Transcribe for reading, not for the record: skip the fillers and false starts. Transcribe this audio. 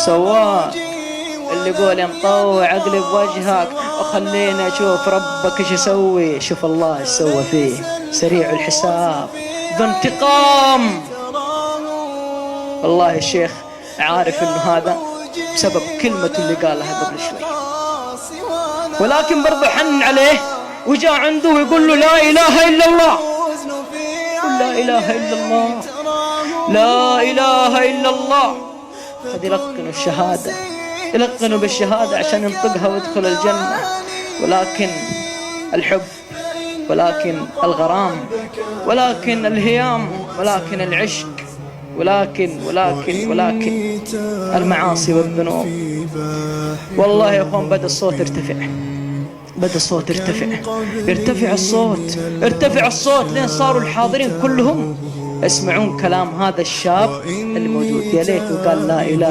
سواه اللي يقول يا مطوع اقلب وجهك وخليني اشوف ربك ايش يسوي. شوف الله ايش سوى فيه، سريع الحساب ذو انتقام. والله الشيخ عارف انه هذا بسبب كلمة اللي قالها قبل شوي، ولكن برضو حن عليه وجاء عنده ويقول له لا اله الا الله. قل لا اله الا الله، لا اله الا الله. هذه يلقنوا الشهادة، يلقنوا بالشهادة عشان ينطقها ويدخل الجنة. ولكن الحب، ولكن الغرام، ولكن الهيام، ولكن العشق، ولكن المعاصي والذنوب. والله يا اخوان بدأ الصوت يرتفع، بدأ الصوت يرتفع الصوت، ارتفع الصوت لين صاروا الحاضرين كلهم يسمعون كلام هذا الشاب اللي موجود. يا ليته قال لا إله